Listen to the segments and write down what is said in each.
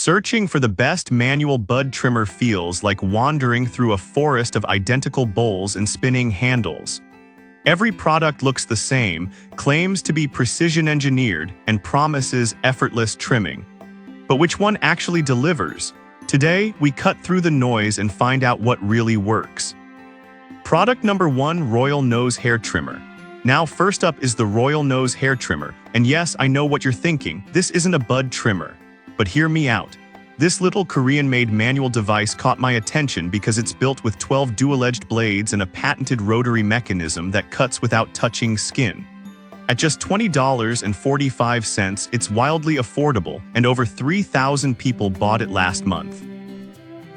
Searching for the best manual bud trimmer feels like wandering through a forest of identical bowls and spinning handles. Every product looks the same, claims to be precision engineered, and promises effortless trimming. But which one actually delivers? Today, we cut through the noise and find out what really works. Product number 1, Royal Nose Hair Trimmer. Now, first up is the Royal Nose Hair Trimmer. And yes, I know what you're thinking. This isn't a bud trimmer. But hear me out. This little Korean-made manual device caught my attention because it's built with 12 dual-edged blades and a patented rotary mechanism that cuts without touching skin. At just $20.45, it's wildly affordable, and over 3,000 people bought it last month.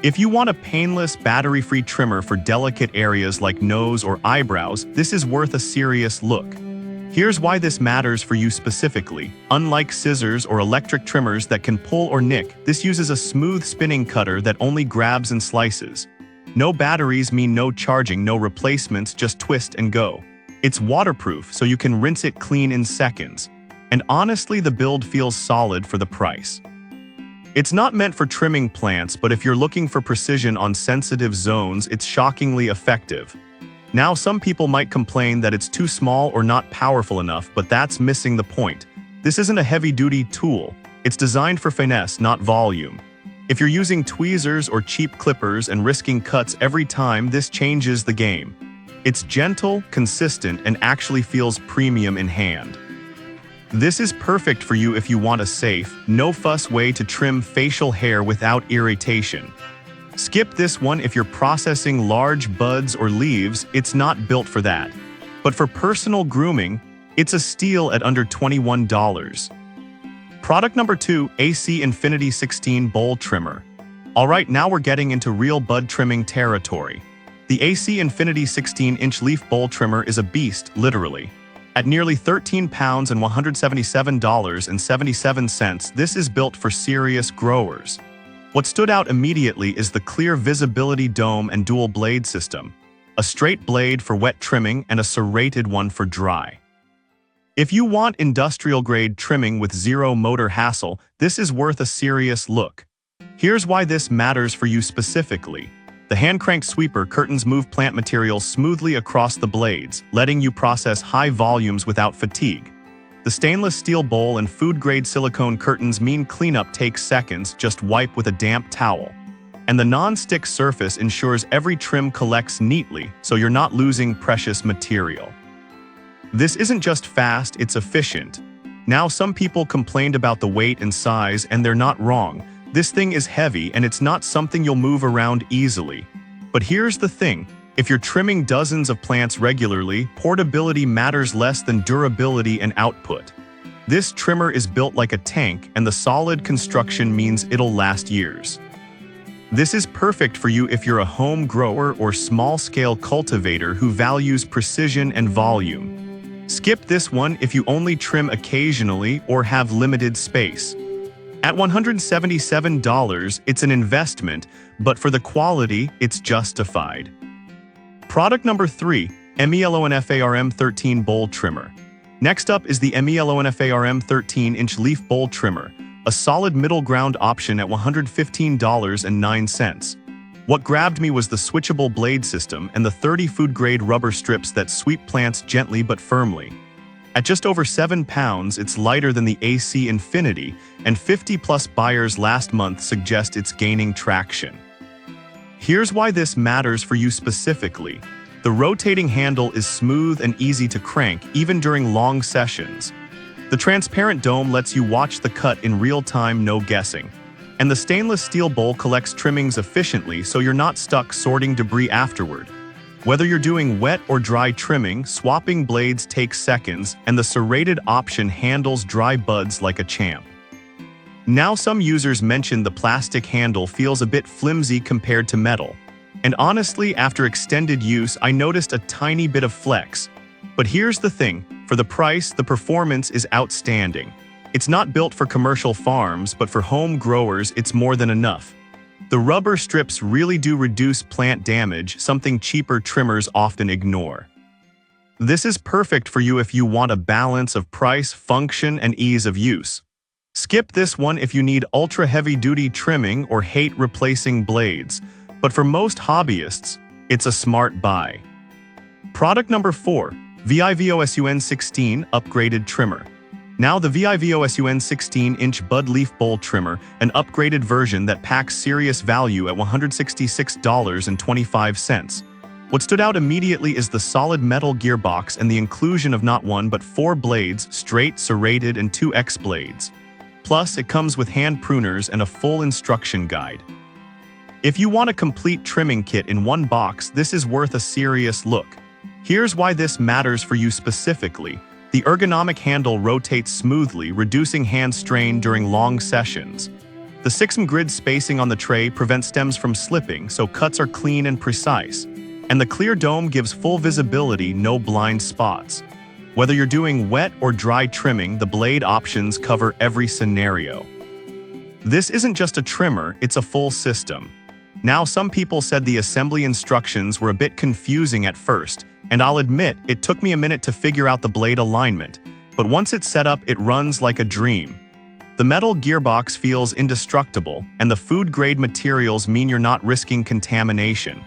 If you want a painless, battery-free trimmer for delicate areas like nose or eyebrows, this is worth a serious look. Here's why this matters for you specifically. Unlike scissors or electric trimmers that can pull or nick, this uses a smooth spinning cutter that only grabs and slices. No batteries mean no charging, no replacements, just twist and go. It's waterproof, so you can rinse it clean in seconds. And honestly, the build feels solid for the price. It's not meant for trimming plants, but if you're looking for precision on sensitive zones, it's shockingly effective. Now, some people might complain that it's too small or not powerful enough, but that's missing the point. This isn't a heavy-duty tool. It's designed for finesse, not volume. If you're using tweezers or cheap clippers and risking cuts every time, this changes the game. It's gentle, consistent, and actually feels premium in hand. This is perfect for you if you want a safe, no-fuss way to trim facial hair without irritation. Skip this one if you're processing large buds or leaves. It's not built for that. But for personal grooming, it's a steal at under $21. Product number 2, AC Infinity 16 Bowl Trimmer. Alright, now we're getting into real bud trimming territory. The AC Infinity 16-inch leaf bowl trimmer is a beast, literally. At nearly 13 pounds and $177.77, this is built for serious growers. What stood out immediately is the clear visibility dome and dual blade system, a straight blade for wet trimming and a serrated one for dry. If you want industrial-grade trimming with zero motor hassle, this is worth a serious look. Here's why this matters for you specifically. The hand-crank sweeper curtains move plant material smoothly across the blades, letting you process high volumes without fatigue. The stainless steel bowl and food-grade silicone curtains mean cleanup takes seconds, just wipe with a damp towel. And the non-stick surface ensures every trim collects neatly, so you're not losing precious material. This isn't just fast, it's efficient. Now, some people complained about the weight and size, and they're not wrong. This thing is heavy, and it's not something you'll move around easily. But here's the thing. If you're trimming dozens of plants regularly, portability matters less than durability and output. This trimmer is built like a tank, and the solid construction means it'll last years. This is perfect for you if you're a home grower or small-scale cultivator who values precision and volume. Skip this one if you only trim occasionally or have limited space. At $177, it's an investment, but for the quality, it's justified. Product number 3, MELONFARM 13 Bowl Trimmer. Next up is the MELONFARM 13-inch leaf bowl trimmer, a solid middle ground option at $115.09. What grabbed me was the switchable blade system and the 30 food-grade rubber strips that sweep plants gently but firmly. At just over 7 pounds, it's lighter than the AC Infinity, and 50-plus buyers last month suggest it's gaining traction. Here's why this matters for you specifically. The rotating handle is smooth and easy to crank, even during long sessions. The transparent dome lets you watch the cut in real time, no guessing. And the stainless steel bowl collects trimmings efficiently, so you're not stuck sorting debris afterward. Whether you're doing wet or dry trimming, swapping blades takes seconds, and the serrated option handles dry buds like a champ. Now, some users mention the plastic handle feels a bit flimsy compared to metal. And honestly, after extended use, I noticed a tiny bit of flex. But here's the thing, for the price, the performance is outstanding. It's not built for commercial farms, but for home growers, it's more than enough. The rubber strips really do reduce plant damage, something cheaper trimmers often ignore. This is perfect for you if you want a balance of price, function, and ease of use. Skip this one if you need ultra heavy-duty trimming or hate replacing blades, but for most hobbyists, it's a smart buy. Product number 4, VIVOSUN 16 Upgraded Trimmer. Now the VIVOSUN 16-inch bud leaf bowl trimmer, an upgraded version that packs serious value at $166.25. What stood out immediately is the solid metal gearbox and the inclusion of not one but 4 blades, straight, serrated, and 2 X blades. Plus, it comes with hand pruners and a full instruction guide. If you want a complete trimming kit in one box, this is worth a serious look. Here's why this matters for you specifically. The ergonomic handle rotates smoothly, reducing hand strain during long sessions. The 6mm grid spacing on the tray prevents stems from slipping, so cuts are clean and precise. And the clear dome gives full visibility, no blind spots. Whether you're doing wet or dry trimming, the blade options cover every scenario. This isn't just a trimmer, it's a full system. Now, some people said the assembly instructions were a bit confusing at first, and I'll admit, it took me a minute to figure out the blade alignment, but once it's set up, it runs like a dream. The metal gearbox feels indestructible, and the food-grade materials mean you're not risking contamination.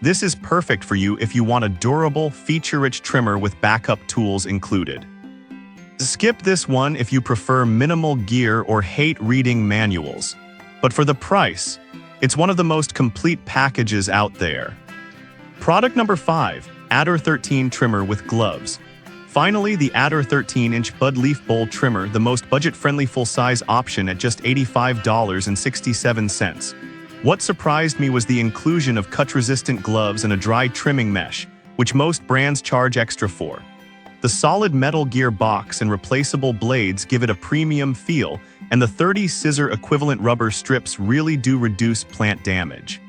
This is perfect for you if you want a durable, feature-rich trimmer with backup tools included. Skip this one if you prefer minimal gear or hate reading manuals. But for the price, it's one of the most complete packages out there. Product number 5, Adder 13 Trimmer with Gloves. Finally, the Adder 13-inch bud leaf bowl trimmer, the most budget-friendly full-size option at just $85.67. What surprised me was the inclusion of cut-resistant gloves and a dry trimming mesh, which most brands charge extra for. The solid metal gear box and replaceable blades give it a premium feel, and the 30 scissor equivalent rubber strips really do reduce plant damage.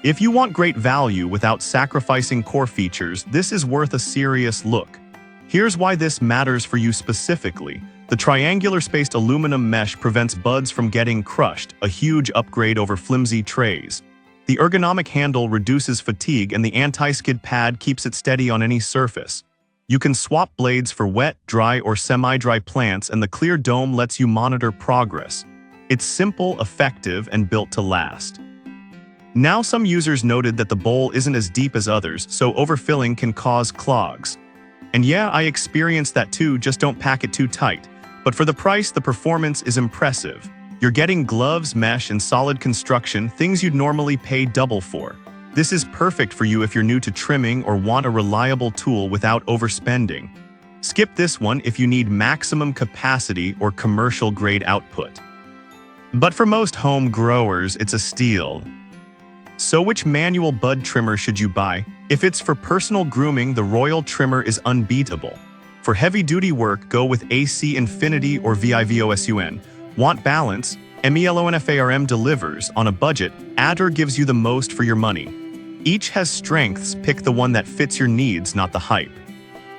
If you want great value without sacrificing core features, this is worth a serious look. Here's why this matters for you specifically. The triangular-spaced aluminum mesh prevents buds from getting crushed, a huge upgrade over flimsy trays. The ergonomic handle reduces fatigue, and the anti-skid pad keeps it steady on any surface. You can swap blades for wet, dry, or semi-dry plants, and the clear dome lets you monitor progress. It's simple, effective, and built to last. Now, some users noted that the bowl isn't as deep as others, so overfilling can cause clogs. And yeah, I experienced that too, just don't pack it too tight. But for the price, the performance is impressive. You're getting gloves, mesh, and solid construction, things you'd normally pay double for. This is perfect for you if you're new to trimming or want a reliable tool without overspending. Skip this one if you need maximum capacity or commercial-grade output. But for most home growers, it's a steal. So which manual bud trimmer should you buy? If it's for personal grooming, the Royal Trimmer is unbeatable. For heavy-duty work, go with AC Infinity or VIVOSUN. Want balance? MELONFARM delivers. On a budget, Adder gives you the most for your money. Each has strengths, pick the one that fits your needs, not the hype.